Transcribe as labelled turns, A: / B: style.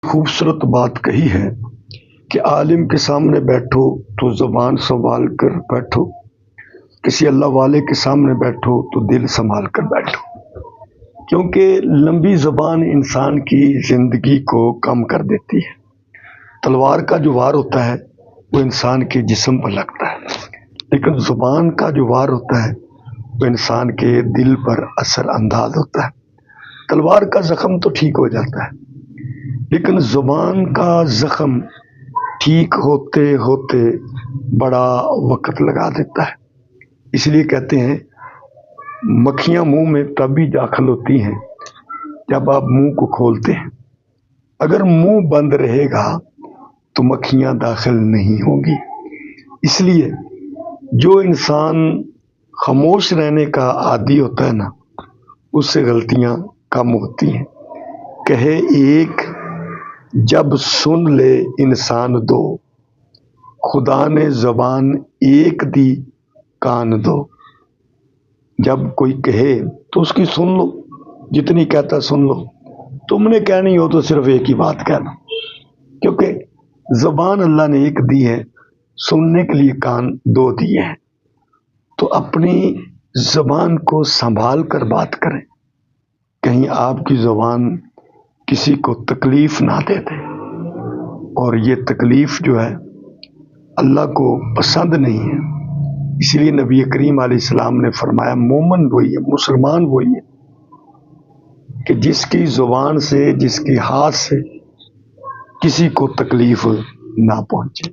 A: خوبصورت بات کہی ہے کہ عالم کے سامنے بیٹھو تو زبان سنبھال کر بیٹھو، کسی اللہ والے کے سامنے بیٹھو تو دل سنبھال کر بیٹھو، کیونکہ لمبی زبان انسان کی زندگی کو کم کر دیتی ہے۔ تلوار کا جو وار ہوتا ہے وہ انسان کے جسم پر لگتا ہے، لیکن زبان کا جو وار ہوتا ہے وہ انسان کے دل پر اثر انداز ہوتا ہے۔ تلوار کا زخم تو ٹھیک ہو جاتا ہے، لیکن زبان کا زخم ٹھیک ہوتے ہوتے بڑا وقت لگا دیتا ہے۔ اس لیے کہتے ہیں مکھیاں منہ میں تبھی داخل ہوتی ہیں جب آپ منہ کو کھولتے ہیں۔ اگر منہ بند رہے گا تو مکھیاں داخل نہیں ہوں گی۔ اس لیے جو انسان خاموش رہنے کا عادی ہوتا ہے نا، اس سے غلطیاں کم ہوتی ہیں۔ کہے ایک جب سن لے انسان دو، خدا نے زبان ایک دی کان دو۔ جب کوئی کہے تو اس کی سن لو، جتنی کہتا سن لو۔ تم نے کہنی ہو تو صرف ایک ہی بات کہنا، کیونکہ زبان اللہ نے ایک دی ہے، سننے کے لیے کان دو دیے ہیں۔ تو اپنی زبان کو سنبھال کر بات کریں، کہیں آپ کی زبان کسی کو تکلیف نہ دے دے، اور یہ تکلیف جو ہے اللہ کو پسند نہیں ہے۔ اس لیے نبی کریم علیہ السلام نے فرمایا مومن وہی ہے، مسلمان وہی ہے کہ جس کی زبان سے، جس کی ہاتھ سے کسی کو تکلیف نہ پہنچے۔